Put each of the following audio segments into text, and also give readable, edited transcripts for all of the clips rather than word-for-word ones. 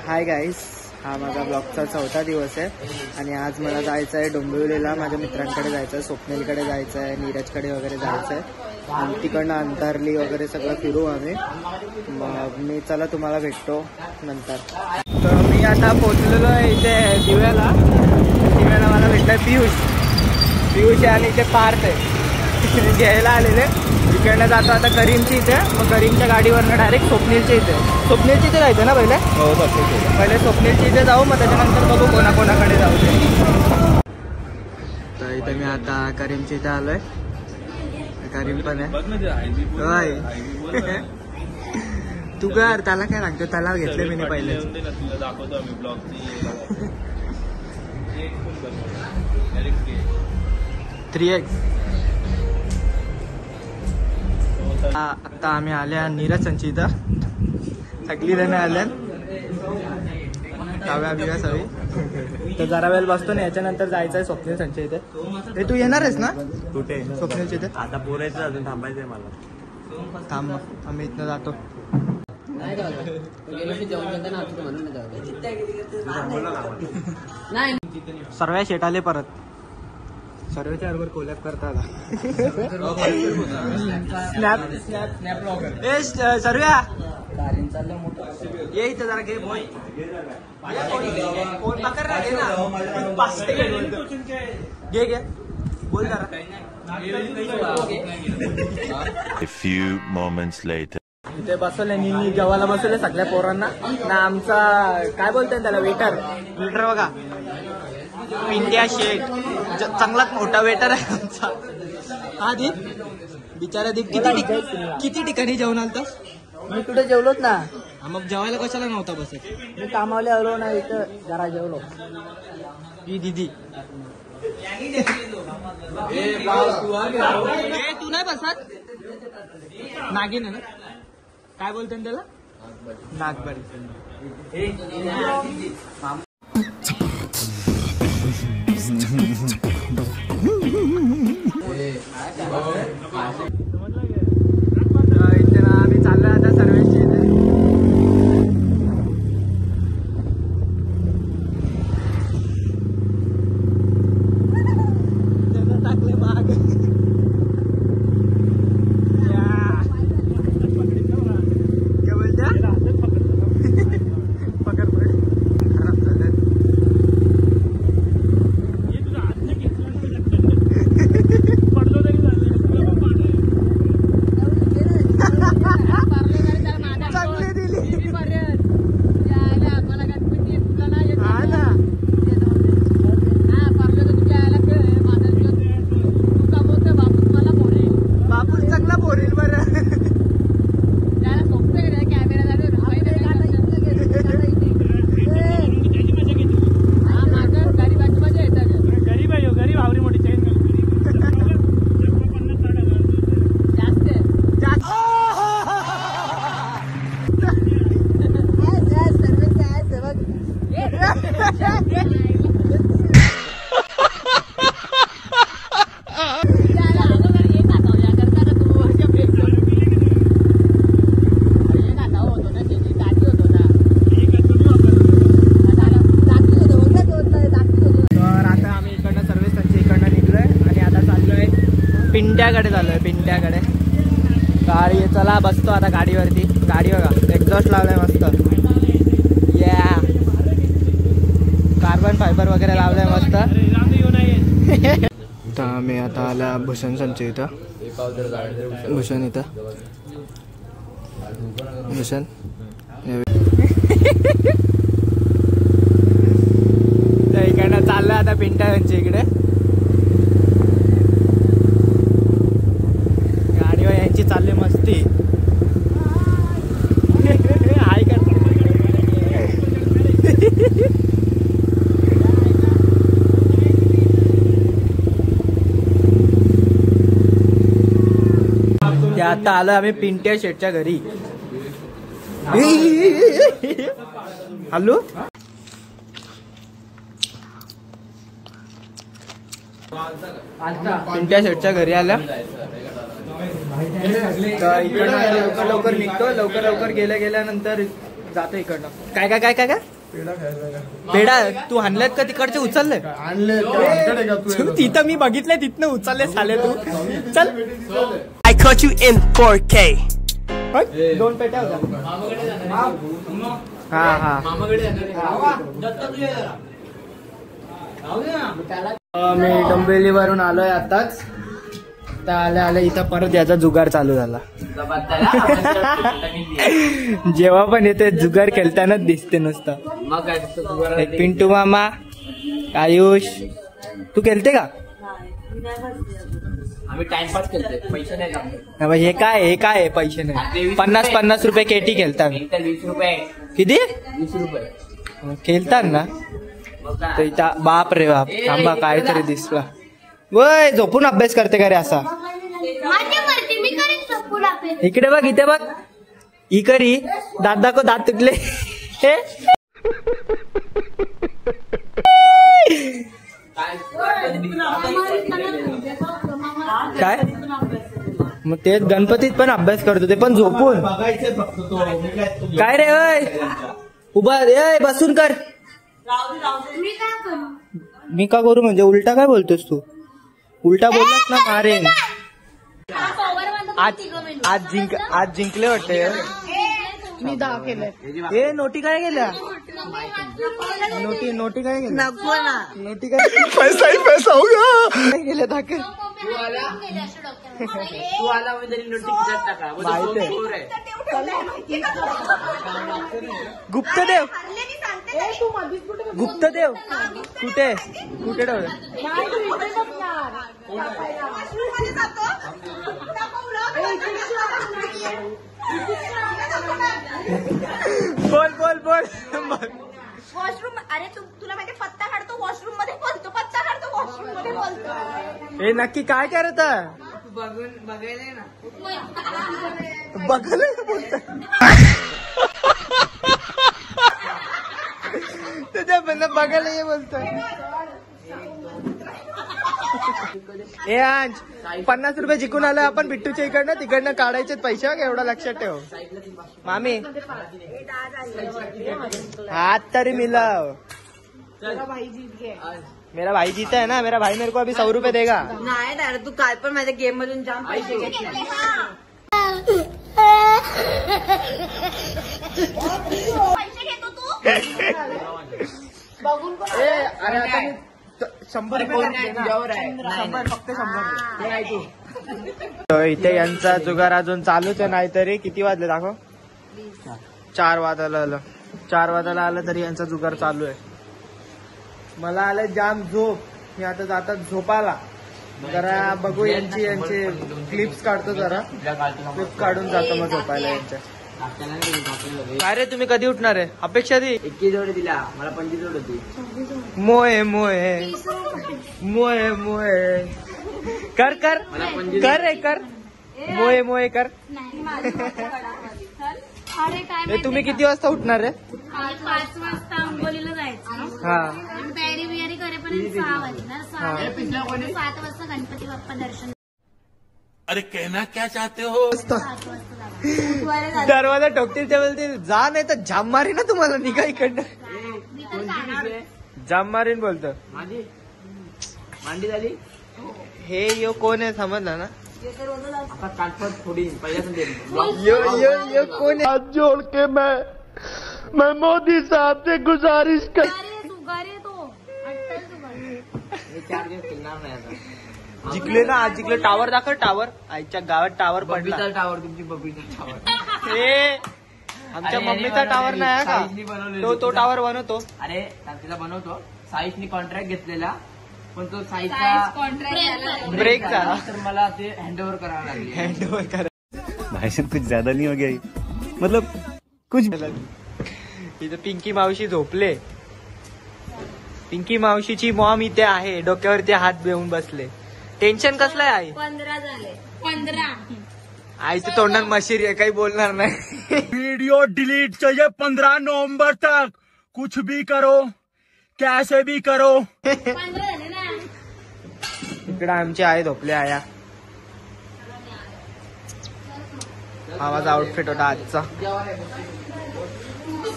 Hi guys, हा माझा ब्लॉगचा 4था दिवस आहे आणि आज मला जायचं आहे डोंबिवलीला. माझ्या मित्रांकडे जायचं आहे, स्वप्नीलकडे जायचं आहे, नीरजकडे वगैरे जायचं आहे आणि तिकडनं अंतरली वगैरे सगळं फिरू आम्ही. मग मी चला तुम्हाला भेटतो नंतर. तर मी आता पोचलेलो आहे इथे दिव्याला. दिव्याला मला भेटलं पियुष आणि इथे पार्थ आहे घ्यायला आलेले. इकडनं जातो आता करीमची इथे, मग करीमच्या गाडीवरनं डायरेक्ट स्वप्नीलच्या इथे. स्वप्नीलच्या इथे जायचं ना पहिले? हो, पहिले स्वप्नीलच्या इथे जाऊ, मग त्याच्यानंतर बघू कोणाकोणाकडे जाऊ ते. तर इथे मी आता करीमच्या इथे आलोय. करीम पण आहे. तू कर, त्याला काय लागतं? त्याला घेतलं मी पहिले. 3x. आता आम्ही आल्या नीरजची इथं. सगळी जण आल्या बिव्या सगळी. तर जरा वेळ बसतो ना, याच्यानंतर जायचं आहे स्वप्नील संचय इथे. हे तू येणार आहेस ना? कुठे? स्वप्नीलच्या इथे. आता पोरायचं अजून थांबायचंय मला. थांब, आम्ही इथनं जातो. सर्व शेट आले परत. सर्वेच्या बरोबर कोलॅब करता आला. सर्व्या ये इथं जरा घे. घे घे बोल जरा. A few moments later. इथे बसवले मी जेवायला बसवले सगळ्या पोरांना ना. आमचा काय बोलतोय त्याला, वेटर बघा, इंडिया शेट. चांगलाच मोठा वेटर आहे आमचा. हा दीप, बिचारा दीप किती ठिकाणी जेवण आलतास? मी कुठे जेवलोच ना. मग जेवायला कशाला नव्हता बसत? मी कामावले आलो ना, इथं जरा जेवलो. ही दीदी तू नाही बसत? नागिन ना, काय बोलते त्याला? नागबरी. इथे ना आम्ही चाललोय आता सर्वेची इथे. टाकले बाग. क्या बोलत्या? पकड खराब झालं. पिंट्याकडे चाललोय, पिंट्याकडे. गाडी चला बसतो आता गाडीवरती. गाडी बघा, एक्झॉस्ट लावलाय मस्त. या कार्बन फायबर वगैरे लावलंय मस्त. तर आम्ही आता आला भूषण संचय इथं. भूषण इथं, भूषण तर इकडनं चाललं आता पिंट्या संचय इकडे. गाडीवर यांची चालली मस्ती. हाय कर. आता आलो आम्ही पिंट्या शेटच्या घरी. हॅलो, पिंट्या शेटच्या घरी आल्या. तर इकडं लवकर लवकर निघतो. लवकर लवकर गेल्यानंतर जातो इकडनं. काय काय काय काय काय पेढा तू आणल्यात का तिकडचे उचलले? तिथं मी बघितलंय तिथनं उचलले साले तू. चल I caught you in 4K. 2 पेट्या होत्या. हा हा मी डोंबिवलीवरून आलोय आताच. तर आल्या आल्या इथं परत याचा जुगार चालू झाला. जेव्हा पण येते जुगार खेळतानाच दिसते नुसतं. एक पिंटू मामा, आयुष, तू खेळते का? आम्ही टाइमपास केलते, पैसे नाही लागले. हे काय आहे पैसे नाही? 50 रुपये केटी खेळतात. 20 रुपये. किती? 20 रुपये खेळतात ना. तर इथं बाप रे बाप, थांबा काहीतरी दिसला. वय झोपून अभ्यास करते का रे असा? इकडे बघ, इथे बघ, इकरी दात दाखव, दात तुटले. काय मग तेच गणपतीत पण अभ्यास करतो, ते पण झोपून. काय रे ओय उभा ए बसून कर. मी का करू म्हणजे? उलटा काय बोलतोस तू? उलटा बोललास ना मारेन. आज जिंकले वाटते. मी 10 केलंय. ए नोटी काय गेल्या? नोटी काय गेल्या? नको ना. नोटी काय पैसा ही पैसा होगा. काय गेल्या दाखल? तू आला तरी नोटी खिशात टाका. गुप्तदेव गुप्तदेव कुठे ठेवलं? बोल वॉशरूम. अरे तुला माहिती पत्ता काढतो वॉशरूम मध्ये बोलतो, पत्ता काढतो वॉशरूम मध्ये बोलतो. हे नक्की काय करत? बघायला ना. बघायला बोलत तुझ्या बंद बघायला ये बोलतोय. ए अंश 50 रुपये जिंकून आलं आपण बिट्टूच्या इकडनं, तिकडनं काढायचे पैसे बघ, एवढं लक्षात ठेव. मामी हाथ तरी मिलाव. मेरा भाई जीता है ना. मेरा भाई मेरे को अभी 100 रुपये देगा. नाही दादा, तू काल पण माझ्या गेम मधून जाम पैसे घेतले. पैसे घेतो तू. बघून अरे आता मी 100 रुपये फक्त 100. इथे यांचा जुगार अजून चालूच आहे. नाहीतरी किती वाजले दाखव? 4 वाजायला आलं तरी यांचा जुगार चालू आहे. मला आलं जाम झोप. मी आता जातात झोपाला. जरा बघू यांचे क्लिप्स काढतो, जरा क्लिप्स काढून जातो मग झोपायला यांच्या. काय रे तुम्ही कधी उठणार आहे? अपेक्षा दी 21 जोडी दिला मला, 25 जोड होती. मोये कर मोये कर. हे तुम्ही किती वाजता उठणार आहे? 5 वाजता अंबोलीला जायचं. हा तयारी बियारी करेपर्यंत 6 वाजणार. 7 वाजता गणपती बाप्पा दर्शन. अरे कहना क्या चाहते हो? 7 वाजता दरवाजा ठोकतील ते बोलतील जा, नाही तर जाम मारी ना तुम्हाला. निघा इकडनं. मी तर जाणार. जाम मारीन बोलतो. मांडी झाली. हे यो कोण आहे समजलं ना? आता काटपट थोडी पहिल्यापासून यो कोण आहे? हाथ जोड़ के मैं मोदी साहब से गुजारिश कर. सुगारी तो अट्टल सुगारी. 4 दिवस खेळणार नाही आता. जिंकले ना आज. जिंकले. टावर दाखव. टावर आईच्या गावात टावर पडला. बबीचा टावर, तुमची बबीचा टावर. हे आमच्या मम्मीचा टावर नाही का? तो टावर बनवतो. अरे तिला बनवतो. साईशनी कॉन्ट्रॅक्ट घेतलेला, पण तो साईशचा ब्रेक झाला तर मला ते हँडओव्हर करावं लागले. हँडओव्हर करा. भाई साहब कुछ ज्यादा नहीं हो गया ये? मतलब कुछ. इथं पिंकी मावशी झोपले. पिंकी मावशीची मॉम इथे आहे. डोक्यावरती हात देऊन बसले. टेन्शन कसलं आहे आई? 15 झाले. 15. आईचं तोंडात मशिरी आहे, काही बोलणार नाही. वीडियो डिलीट चाहिए 15 नवंबर तक. कुछ भी करो, कैसे भी करो. 15 झाले ना. इकडे आमचे आई झोपले. आया हा माझा आउटफिट होता आजचा.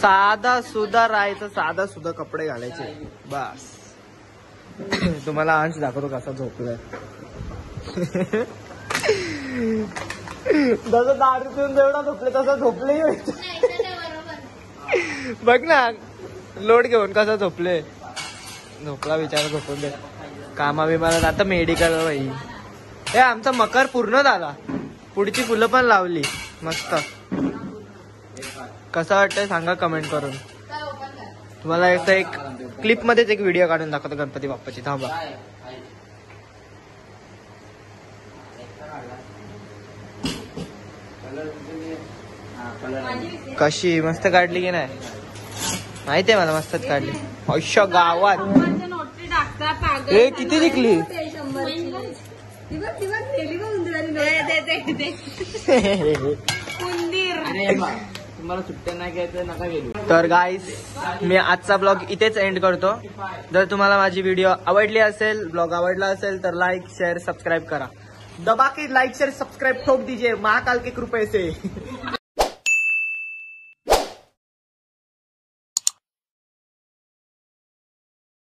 साधा सुधा राहायचं, साधा सुधा कपडे घालायचे बस. तुम्हाला अंश दाखवतो कसा झोपलाय. जसं दारू पिऊन जेवढा झोपले तसं झोपले. बघ ना लोड घेऊन कसा झोपले. झोपला विचार झोपून दे. कामा बिमाला जातं मेडिकल बाई. हे आमचा मकर पूर्ण झाला. पुढची फुलं पण लावली मस्त. कसं वाटतंय सांगा कमेंट करून. तुम्हाला एक क्लिप मध्येच एक व्हिडिओ काढून दाखवतो गणपती बाप्पाची. थांबा. कशी मस्त काढली की नाही माहितीये मला. मस्तच काढली. अशा गावात हे किती जिंकली. तुम्हाला सुट्ट्या नाही घ्यायचं नका गेलो. तर गाईस मी आजचा ब्लॉग इथेच एंड करतो. जर तुम्हाला माझी व्हिडिओ आवडली असेल, ब्लॉग आवडला असेल तर लाईक शेअर सबस्क्राईब करा. दबा के लाइक शेयर सब्सक्राइब ठोक दीजिए महाकाल के कृपे से.